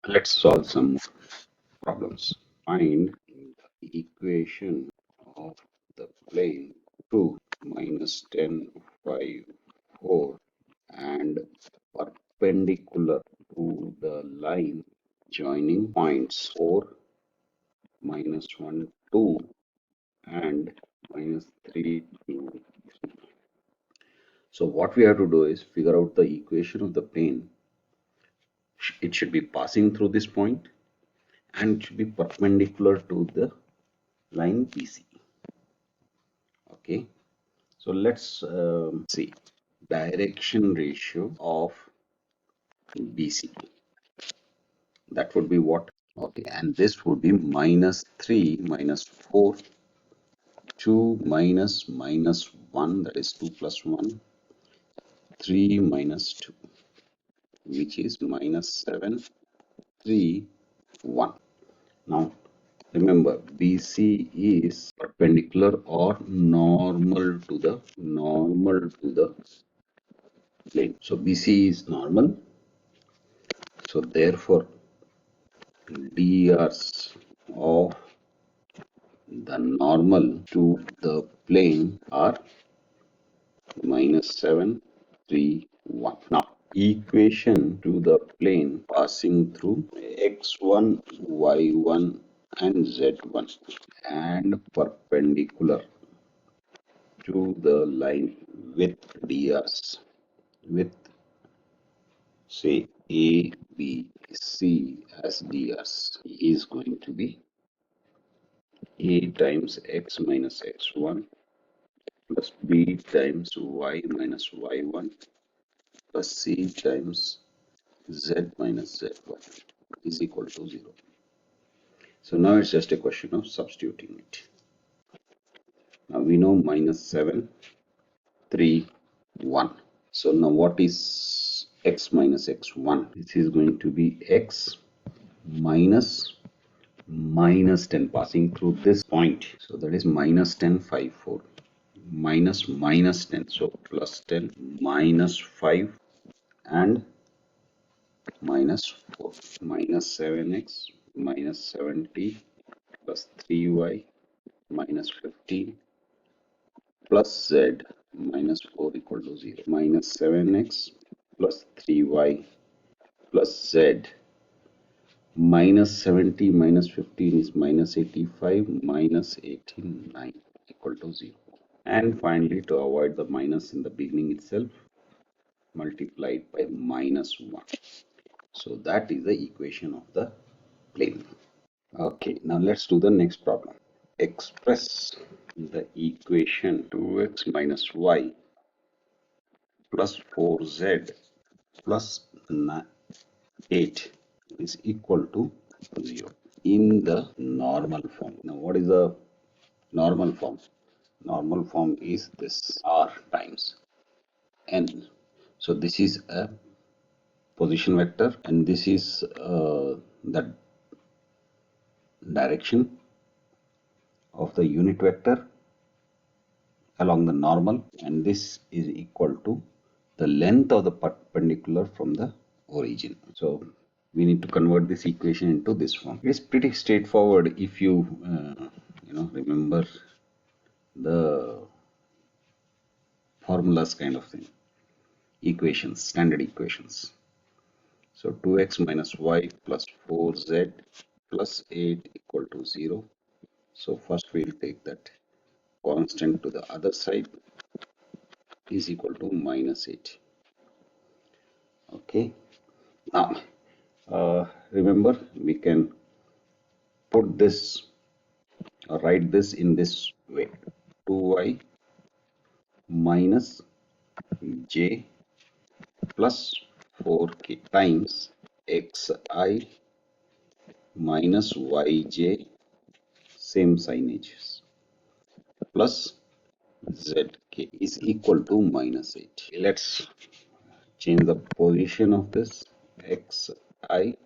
Let's solve some problems. Find the equation of the plane 2 minus 10 5 4 and perpendicular to the line joining points 4 minus 1 2 and minus 3 2. So what we have to do is figure out the equation of the plane. It should be passing through this point and it should be perpendicular to the line BC. Okay, so let's see direction ratio of BC. That would be what? Okay, and this would be minus 3 minus 4, 2 minus minus 1, that is 2 plus 1, 3 minus 2, which is minus 7, 3, 1. Now remember, BC is perpendicular or normal to the plane. So BC is normal. So therefore, drs of the normal to the plane are minus 7, 3, 1. Now, equation to the plane passing through x1, y1 and z1 and perpendicular to the line with drs, with say A, B, C as drs is going to be A times x minus x1 plus B times y minus y1 plus C times z minus z1 is equal to 0. So now it's just a question of substituting it. Now we know minus 7, 3, 1. So now what is x minus x1? This is going to be x minus minus 10 passing through this point. So that is minus 10, 5, 4. Minus minus 10. So plus 10 minus 5 and minus 4. Minus 7x minus 70 plus 3y minus 15 plus z minus 4 equal to 0. Minus 7x plus 3y plus z minus 70 minus 15 is minus 85 minus 89 equal to 0. And finally, to avoid the minus in the beginning itself, multiplied by minus 1. So that is the equation of the plane. Okay, now let's do the next problem. Express the equation 2x minus y plus 4z plus 8 is equal to 0 in the normal form. Now what is the normal form? Normal form is this r times n. So this is a position vector and this is the direction of the unit vector along the normal, and this is equal to the length of the perpendicular from the origin. So we need to convert this equation into this form. It's pretty straightforward if you remember the formulas kind of thing, equations, standard equations. So 2x minus y plus 4z plus 8 equal to 0. So first we'll take that constant to the other side is equal to minus 8. Okay. Now remember, we can put this or write this in this way: 2y minus j plus 4k times xi minus yj, same signages, plus zk is equal to minus 8. Let's change the position of this: xi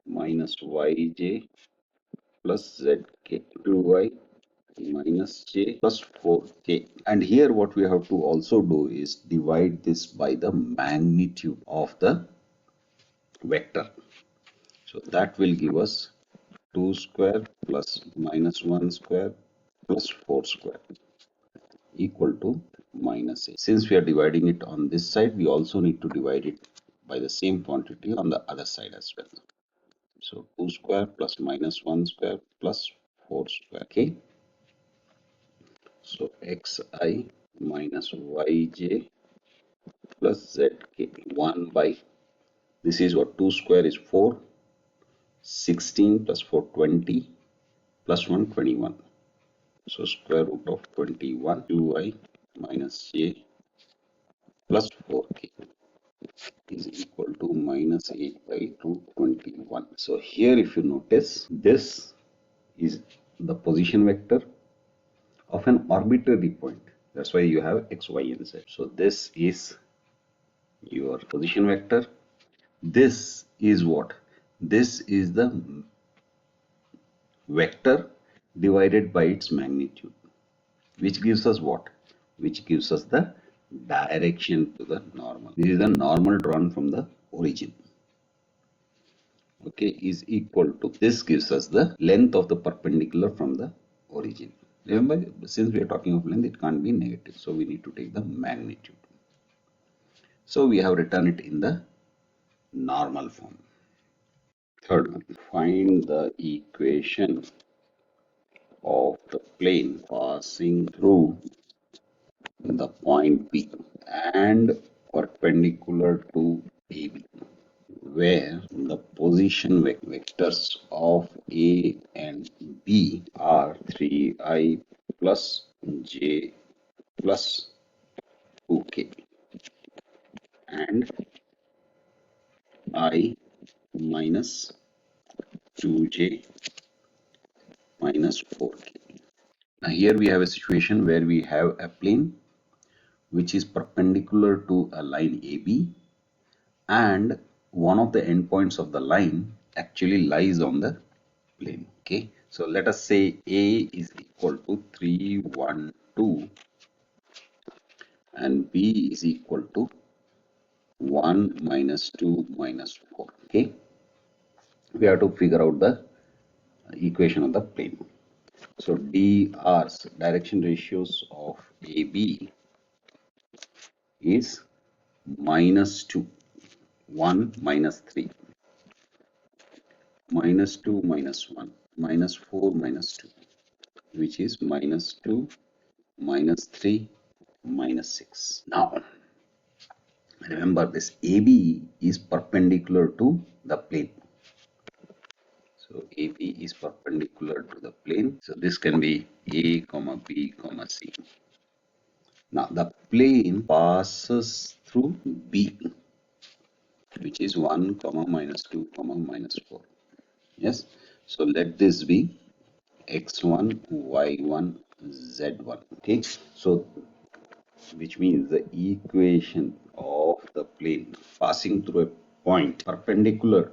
minus yj plus zk, 2y minus j plus 4k. And here what we have to also do is divide this by the magnitude of the vector. So that will give us 2 square plus minus 1 square plus 4 square equal to minus 8. Since we are dividing it on this side, we also need to divide it by the same quantity on the other side as well. So 2 square plus minus 1 square plus 4 square. Okay. So xi minus yj plus zk 1 by, this is what, 2 square is 4, 16 plus 4 20 plus 1 21. So square root of 21 2i minus j plus 4k is equal to minus 8 by root 21. So here if you notice, this is the position vector of an arbitrary point. That's why you have x, y, and z. So this is your position vector. This is what? This is the vector divided by its magnitude, which gives us what? Which gives us the direction to the normal. This is the normal drawn from the origin. Okay, is equal to, this gives us the length of the perpendicular from the origin. Remember, since we are talking of length, it can't be negative, so we need to take the magnitude. So we have written it in the normal form. Third one, find the equation of the plane passing through the point P and perpendicular to AB, where the position vectors of A and B are 3i plus j plus 2k and I minus 2j minus 4k. Now here we have a situation where we have a plane which is perpendicular to a line AB, and one of the endpoints of the line actually lies on the plane. Okay, so let us say A is equal to 3 1 2 and B is equal to 1 minus 2 minus 4. Okay, we have to figure out the equation of the plane. So dr's direction ratios of AB is minus 2, 1 minus 3, minus 2 minus 1, minus 4 minus 2, which is minus 2, minus 3, minus 6. Now, remember this AB is perpendicular to the plane. So AB is perpendicular to the plane. So this can be A, comma B, comma C. Now the plane passes through B, which is 1, comma minus 2, comma minus 4. Yes. So let this be x1, y1, z1. Okay. So which means the equation of the plane passing through a point perpendicular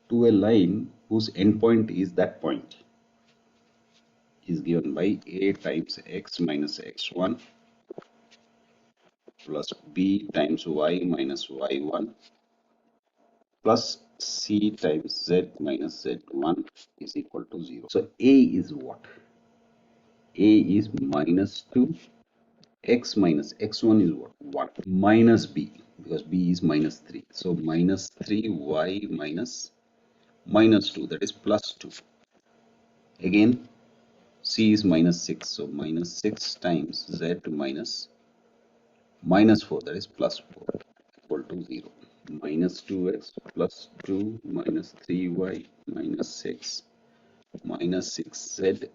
to a line whose endpoint is that point is given by a times x minus x1 plus b times y minus y1 plus c times z minus z1 is equal to 0. So a is what? A is minus 2, x minus x1 is what? 1 minus b, because b is minus 3. So minus 3y minus 2, that is plus 2. Again, c is minus 6. So minus 6 times z minus 4, that is plus 4, equal to 0. Minus 2x plus 2 minus 3y minus 6 minus 6z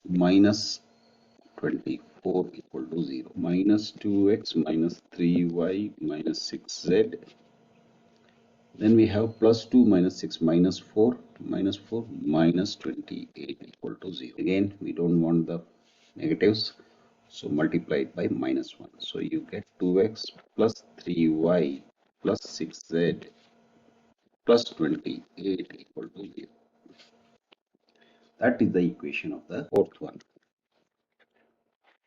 minus 24 equal to 0. Minus 2x minus 3y minus 6z. Then we have plus 2 minus 6 minus 4 minus 4 minus 28 equal to 0. Again, we don't want the negatives, so multiply it by minus 1. So you get 2x plus 3y plus 6z plus 28 equal to 0. That is the equation of the fourth one.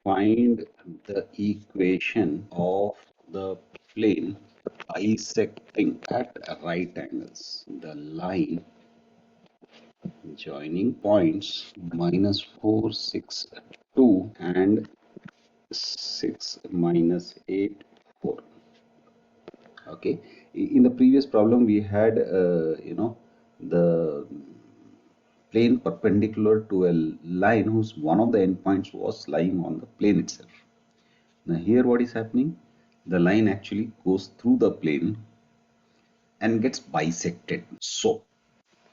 Find the equation of the plane bisecting at right angles. The line joining points -4, 6, 2 and 6, -8, 4. Okay. In the previous problem we had the plane perpendicular to a line whose one of the endpoints was lying on the plane itself. Now here what is happening? The line actually goes through the plane and gets bisected. So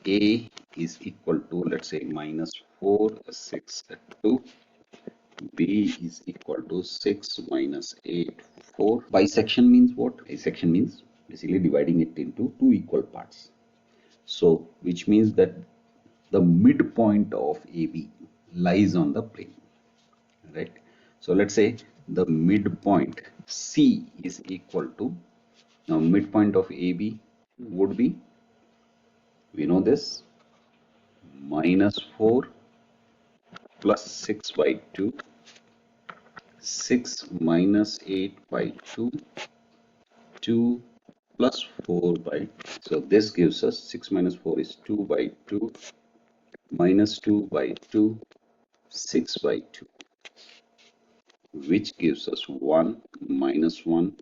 A is equal to, let's say, -4, 6, 2. B is equal to 6, -8, 4. Bisection means what? Bisection means basically dividing it into two equal parts. So which means that the midpoint of AB lies on the plane, right? So let's say the midpoint C is equal to, now midpoint of AB would be, we know this, -4 plus 6 by 2, 6 minus 8 by 2, 2 plus 4 by 2. So this gives us 6 minus 4 is 2 by 2, minus 2 by 2, 6 by 2, which gives us 1, -1,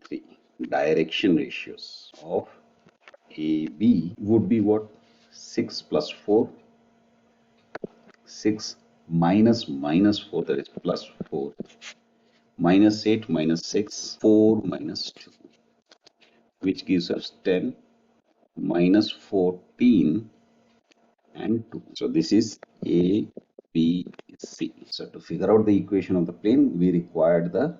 3. Direction ratios of AB would be what? 6 plus 4, 6 minus minus 4, that is plus 4, -8 minus 6, 4 minus 2, which gives us 10, -14 and 2. So this is A, B, C. So to figure out the equation of the plane, we required the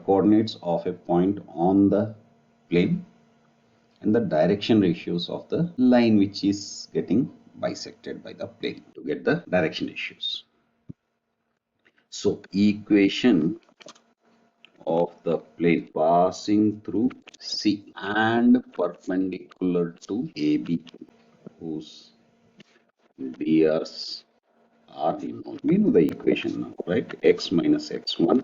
coordinates of a point on the plane and the direction ratios of the line which is getting bisected by the plane to get the direction ratios. So equation of the plane passing through C and perpendicular to AB, whose drs are known. We know the equation now, right? X minus x1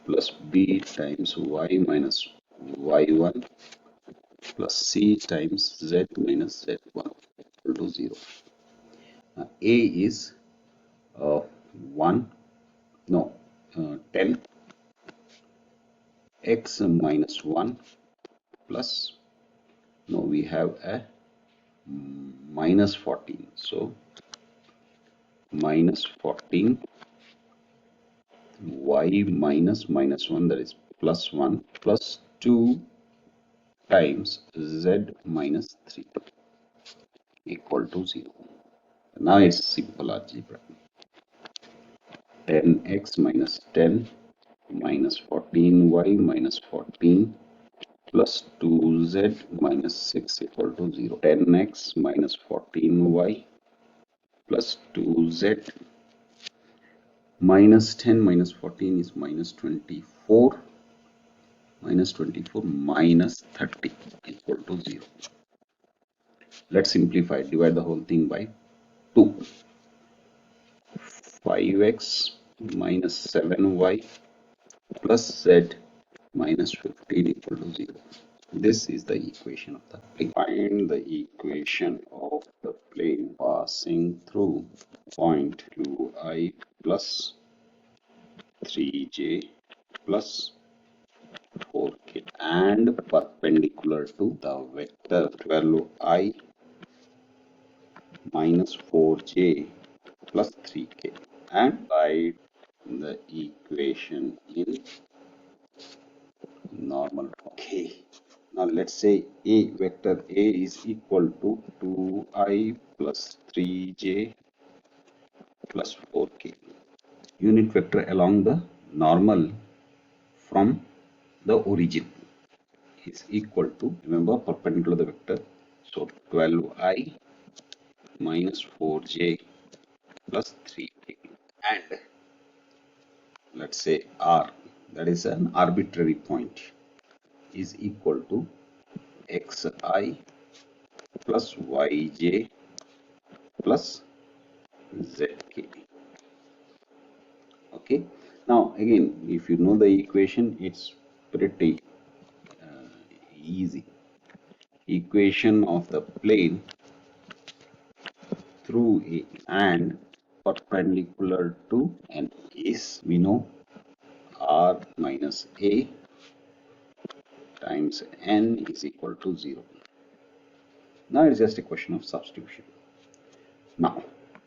plus b times y minus y1 plus c times z minus z1 equal to 0. A is 1, no, 10, x minus 1 plus, no, we have a minus 14. So minus 14 y minus minus 1, that is plus 1, plus 2 times z minus 3 equal to 0. Now it's simple algebra. 10x minus 10 minus 14y minus 14 plus 2z minus 6 equal to 0. 10x minus 14y plus 2z minus 10 minus 14 is minus 24, minus 24 minus 30 equal to 0. Let's simplify. Divide the whole thing by 2. 5x minus 7y plus z minus 15 equal to 0. This is the equation of the plane. Find the equation of the plane passing through point qi plus 3j plus 4k and perpendicular to the vector 12i minus 4j plus 3k, and write the equation in normal form. Okay. Now let's say A, vector A is equal to 2i plus 3j plus 4k. Unit vector along the normal from the origin is equal to, remember, perpendicular to the vector. So 12i minus 4j plus 3k, and let's say R, that is an arbitrary point, is equal to xi plus yj plus zk. Okay. Now again, if you know the equation, it's pretty easy. Equation of the plane through A and perpendicular to N is, we know, R minus A times N is equal to 0. Now it's just a question of substitution. Now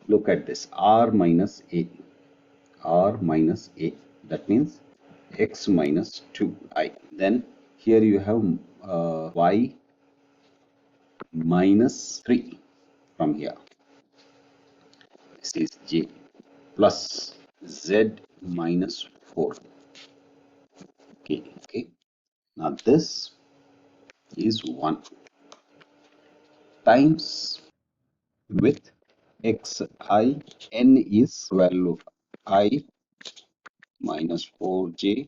look at this, R minus A. R minus A, that means x minus 2i. Then here you have y minus 3 from here. This is j plus z minus 4. Okay. Now this is 1 times with xi, n is 12i minus 4j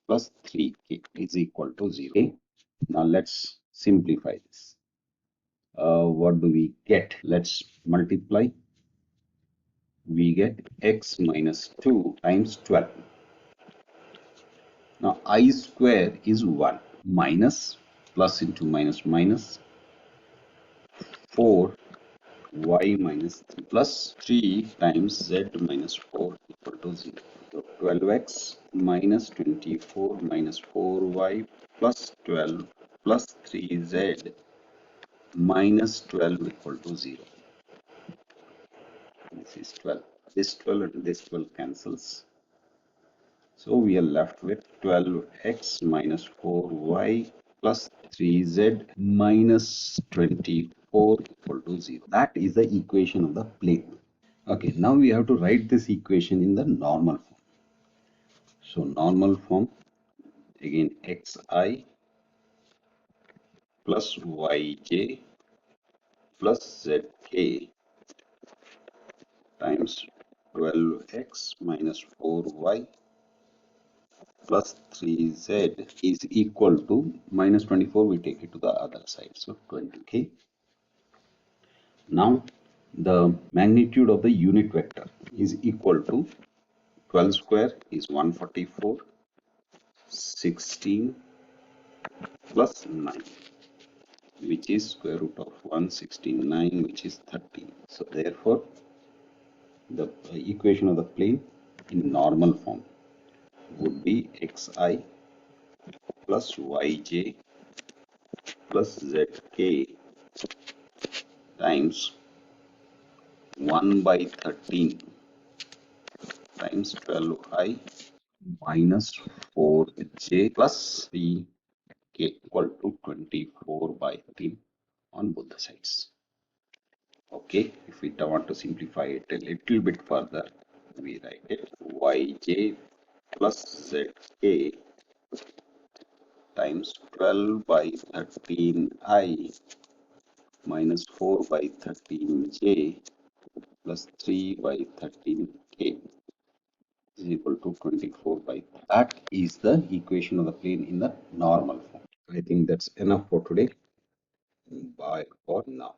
plus 3k is equal to 0. Okay. Now let's simplify this. What do we get? Let's multiply. We get x minus 2 times 12. Now I square is 1 minus plus into minus minus 4 y minus 3 plus 3 times z minus 4 equal to 0. So 12x minus 24 minus 4y plus 12 plus 3z minus 12 equal to 0. This is 12. This 12 and this 12 cancels. So we are left with 12x minus 4y plus 3z minus 24 equal to 0. That is the equation of the plane. Okay, now we have to write this equation in the normal form. So normal form, again xi plus yj plus zk times 12x minus 4y plus 3z is equal to minus 24. We take it to the other side, so 20k. Now the magnitude of the unit vector is equal to 12 square is 144, 16 plus 9, which is square root of 169, which is 13. So therefore the equation of the plane in normal form would be xi plus yj plus zk times 1 by 13 times 12i minus 4j plus 3k equal to 24 by 13 on both the sides. Okay, if we want to simplify it a little bit further, we write it yj plus zk times 12 by 13i minus 4 by 13j plus 3 by 13k is equal to 24 by 3. That is the equation of the plane in the normal form. I think that's enough for today. Bye for now.